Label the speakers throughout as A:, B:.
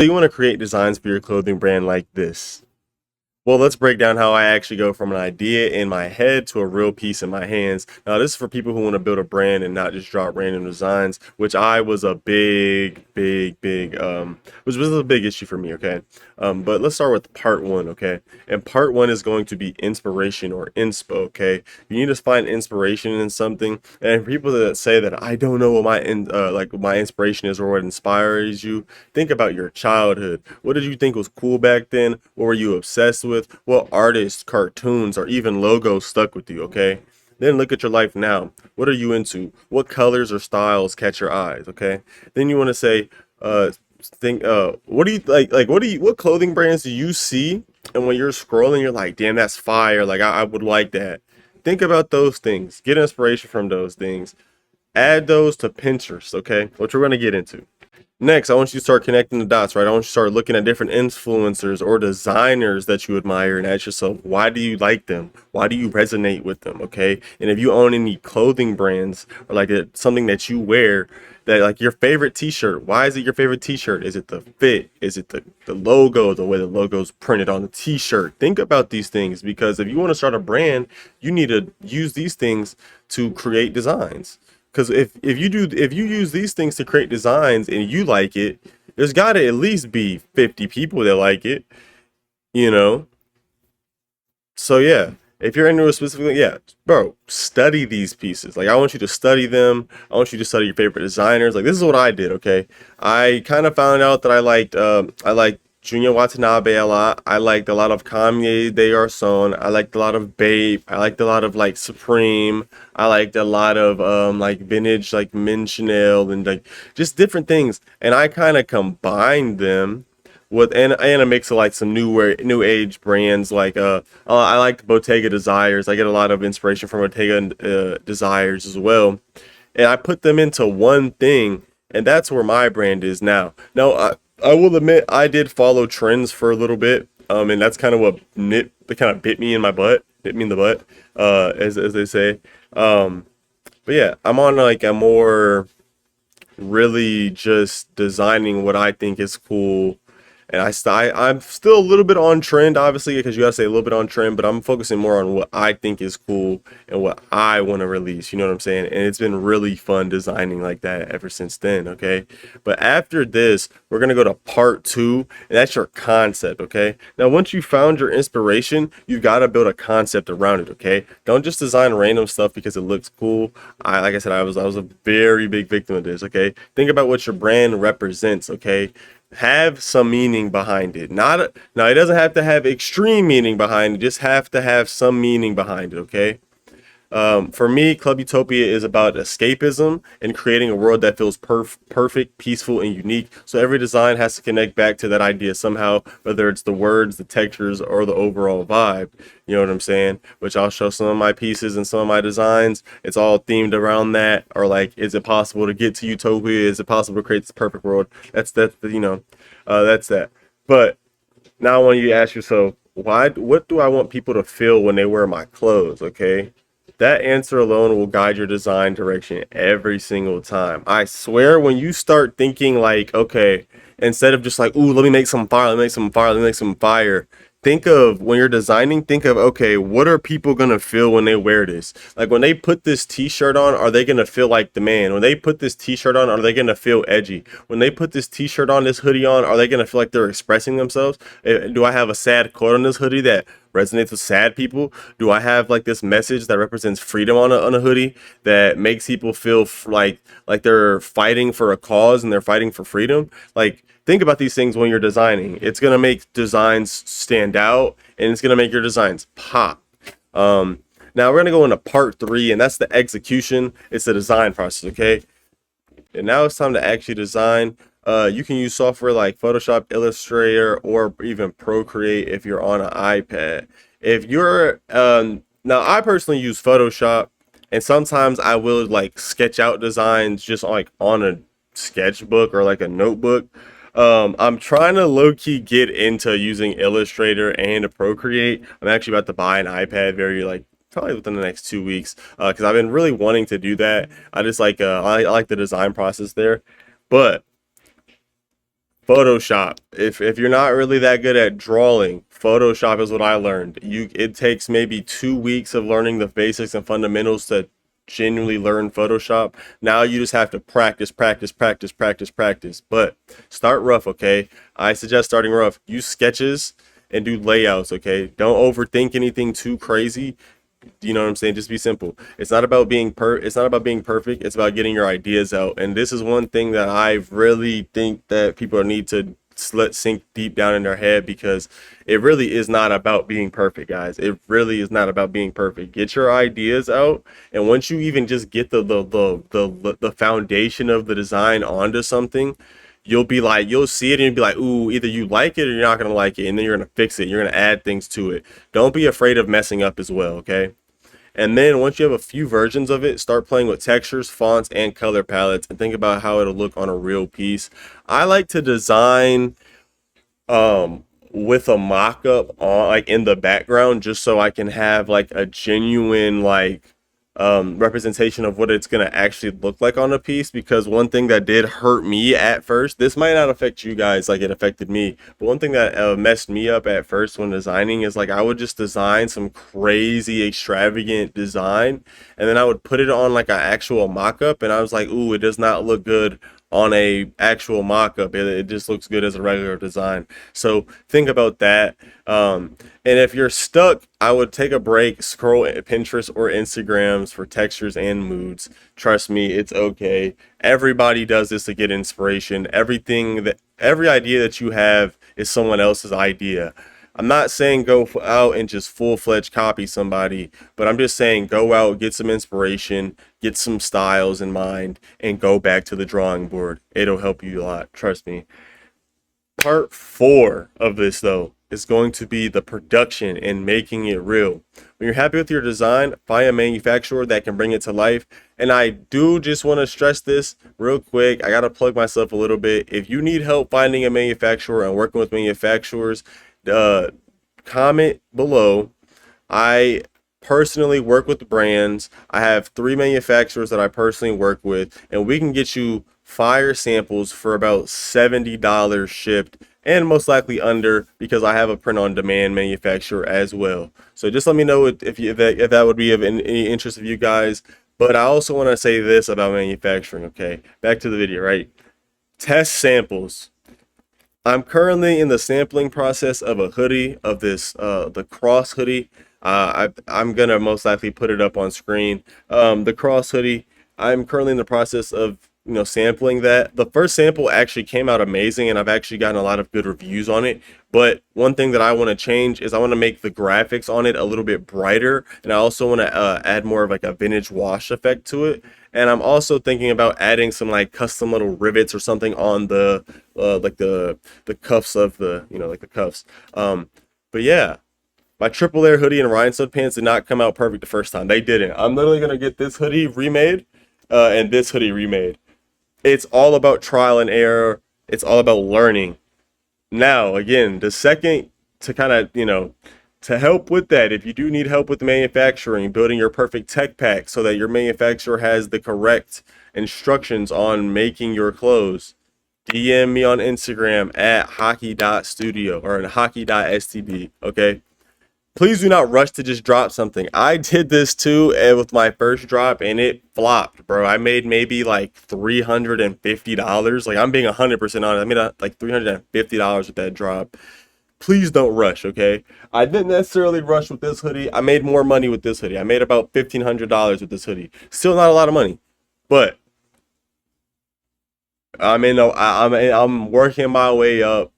A: So you want to create designs for your clothing brand like this. Well, let's break down how I actually go from an idea in my head to a real piece in my hands. Now, this is for people who want to build a brand and not just drop random designs, which I was a which was a big issue for me, okay? But let's start with part one, okay? And part one is going to be inspiration or inspo, okay? You need to find inspiration in something. And people that say that I don't know what my inspiration is or what inspires you, think about your childhood. What did you think was cool back then? What were you obsessed with? What artists, cartoons, or even logos stuck with you, okay? Then look at your life now. What are you into? What colors or styles catch your eyes, okay? Then you want to say, what do you what clothing brands do you see? And when you're scrolling, you're like, damn, that's fire. Like, I would like that. Think about those things. Get inspiration from those things. Add those to Pinterest, okay? Which we're going to get into. Next, I want you to start connecting the dots, right? I want you to start looking at different influencers or designers that you admire and ask yourself, why do you like them? Why do you resonate with them? Okay. And if you own any clothing brands or like something that you wear, that like your favorite t-shirt, why is it your favorite t-shirt? Is it the fit? Is it the logo, the way the logo's printed on the t-shirt? Think about these things, because if you want to start a brand, you need to use these things to create designs. Because if you use these things to create designs and you like it, there's got to at least be 50 people that like it, you know? So yeah, if you're into it specifically, yeah, bro, study these pieces. Like, I want you to study them. I want you to study your favorite designers. Like, this is what I did, okay? I kind of found out that I liked Junya Watanabe a lot. I liked a lot of Kanye De Arson. I liked a lot of Bape. I liked a lot of like Supreme. I liked a lot of like vintage like Min Chanel and like just different things. And I kind of combined them with and a mix of like some new age brands like I like Bottega Desires. I get a lot of inspiration from Bottega Desires as well. And I put them into one thing, and that's where my brand is now. Now, I will admit I did follow trends for a little bit, and that's kind of what that kind of bit me in the butt, as they say. But yeah, I'm on like a more really just designing what I think is cool. And I'm still a little bit on trend, obviously, because you gotta say a little bit on trend, but I'm focusing more on what I think is cool and what I want to release. You know what I'm saying? And it's been really fun designing like that ever since then. Okay. But after this, we're gonna go to part two, and that's your concept. Okay. Now, once you found your inspiration, you gotta build a concept around it. Okay. Don't just design random stuff because it looks cool. Like I said, I was a very big victim of this. Okay. Think about what your brand represents. Okay, have some meaning behind it. Now it doesn't have to have extreme meaning behind it, just have to have some meaning behind it, okay? For me, Club Utopia is about escapism and creating a world that feels perfect, peaceful, and unique. So every design has to connect back to that idea somehow, whether it's the words, the textures, or the overall vibe. You know what I'm saying? Which I'll show some of my pieces and some of my designs. It's all themed around that. Or like, is it possible to get to Utopia? Is it possible to create this perfect world? That's that's that. But now I want you to ask yourself, what do I want people to feel when they wear my clothes? Okay. That answer alone will guide your design direction every single time. I swear, when you start thinking like, okay, instead of just like, ooh, let me make some fire, let me make some fire, let me make some fire. Think of when you're designing, think of, okay, what are people gonna feel when they wear this? Like when they put this t-shirt on, are they gonna feel like the man? When they put this t-shirt on, are they gonna feel edgy? When they put this t-shirt on, this hoodie on, are they gonna feel like they're expressing themselves? Do I have a sad quote on this hoodie that resonates with sad people? Do I have like this message that represents freedom on a hoodie that makes people feel like they're fighting for a cause and they're fighting for freedom? Like, think about these things when you're designing. It's gonna make designs stand out, and it's gonna make your designs pop. Now we're gonna go into part three, and that's the execution. It's the design process, okay? And now it's time to actually design. You can use software like Photoshop, Illustrator, or even Procreate if you're on an iPad. If you're now, I personally use Photoshop, and sometimes I will like sketch out designs just like on a sketchbook or like a notebook. I'm trying to low-key get into using Illustrator and Procreate. I'm actually about to buy an iPad very like probably within the next 2 weeks, because I've been really wanting to do that. I just like I like the design process there. But Photoshop. If you're not really that good at drawing, Photoshop is what I learned. It takes maybe 2 weeks of learning the basics and fundamentals to genuinely learn Photoshop. Now you just have to practice, practice, practice, practice, practice. But start rough, okay? I suggest starting rough. Use sketches and do layouts, okay? Don't overthink anything too crazy. You know what I'm saying? Just be simple. It's not about being perfect. It's about getting your ideas out. And this is one thing that I really think that people need to let sink deep down in their head, because it really is not about being perfect, guys. It really is not about being perfect. Get your ideas out, and once you even just get the foundation of the design onto something, you'll see it and you'll be like, ooh, either you like it or you're not gonna like it, and then you're gonna fix it. You're gonna add things to it. Don't be afraid of messing up as well, okay? And then once you have a few versions of it, start playing with textures, fonts, and color palettes, and think about how it'll look on a real piece. I like to design with a mock-up on, like, in the background, just so I can have like a genuine representation of what it's going to actually look like on a piece. Because one thing that did hurt me at first, this might not affect you guys like it affected me, but one thing that messed me up at first when designing is, like, I would just design some crazy extravagant design, and then I would put it on like an actual mock-up, and I was like, ooh, it does not look good on a actual mock-up. It just looks good as a regular design. So think about that. And if you're stuck, I would take a break, scroll at Pinterest or Instagrams for textures and moods. Trust me, it's okay. Everybody does this to get inspiration. Every idea that you have is someone else's idea. I'm not saying go out and just full-fledged copy somebody, but I'm just saying go out, get some inspiration, get some styles in mind, and go back to the drawing board. It'll help you a lot, trust me. Part 4 of this, though, is going to be the production and making it real. When you're happy with your design, find a manufacturer that can bring it to life. And I do just want to stress this real quick. I got to plug myself a little bit. If you need help finding a manufacturer and working with manufacturers, comment below. I personally work with brands. I have 3 manufacturers that I personally work with, and we can get you fire samples for about $70 shipped, and most likely under, because I have a print on demand manufacturer as well. So just let me know if that would be of any interest of you guys. But I also want to say this about manufacturing. Okay, back to the video, right? Test samples. I'm currently in the sampling process of a hoodie, of this the cross hoodie. I'm gonna most likely put it up on screen. The cross hoodie, I'm currently in the process of sampling that. The first sample actually came out amazing, and I've actually gotten a lot of good reviews on it. But one thing that I want to change is I want to make the graphics on it a little bit brighter, and I also want to add more of like a vintage wash effect to it. And I'm also thinking about adding some like custom little rivets or something on the like the cuffs of the like the cuffs. But yeah, my triple layer hoodie and rhinestone pants did not come out perfect the first time. They didn't. I'm literally gonna get this hoodie remade and this hoodie remade. It's all about trial and error. It's all about learning. Now, again, the second, to kind of, to help with that, if you do need help with manufacturing, building your perfect tech pack so that your manufacturer has the correct instructions on making your clothes, DM me on Instagram at haki.studio or haki.std, okay? Please do not rush to just drop something. I did this too, and with my first drop, and it flopped, bro. I made maybe like $350. Like, I'm being 100% honest. I made like $350 with that drop. Please don't rush, okay? I didn't necessarily rush with this hoodie. I made more money with this hoodie. I made about $1,500 with this hoodie. Still not a lot of money, but I'm working my way up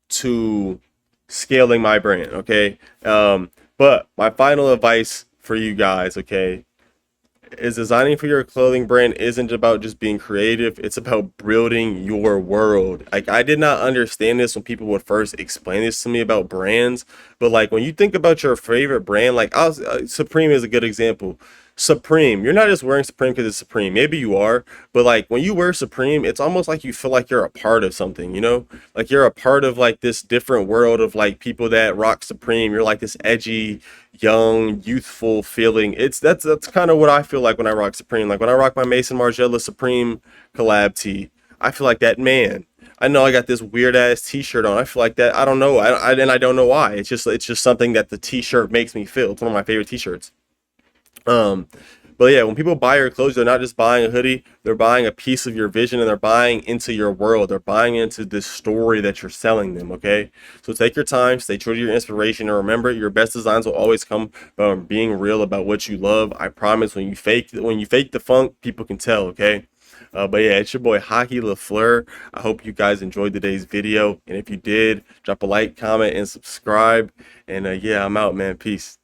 A: to scaling my brand, okay? But my final advice for you guys, okay, is designing for your clothing brand isn't about just being creative. It's about building your world. Like, I did not understand this when people would first explain this to me about brands, but like when you think about your favorite brand, like Supreme is a good example. Supreme, you're not just wearing Supreme because it's Supreme. Maybe you are, but like when you wear Supreme, it's almost like you feel like you're a part of something, like you're a part of like this different world of like people that rock Supreme. You're like this edgy, young, youthful feeling. That's kind of what I feel like when I rock Supreme. Like when I rock my Mason Margiela Supreme collab tee, I feel like that man. I know I got this weird ass t-shirt on. I feel like that. I don't know. And I don't know why. It's just something that the t-shirt makes me feel. It's one of my favorite t-shirts. Um, but yeah, when people buy your clothes, they're not just buying a hoodie, they're buying a piece of your vision and they're buying into your world. They're buying into this story that you're selling them, okay? So take your time, stay true to your inspiration, and remember your best designs will always come from being real about what you love. I promise when you fake the funk, people can tell, okay? But yeah, it's your boy Hakilefleur. I hope you guys enjoyed today's video. And if you did, drop a like, comment, and subscribe. And yeah, I'm out, man. Peace.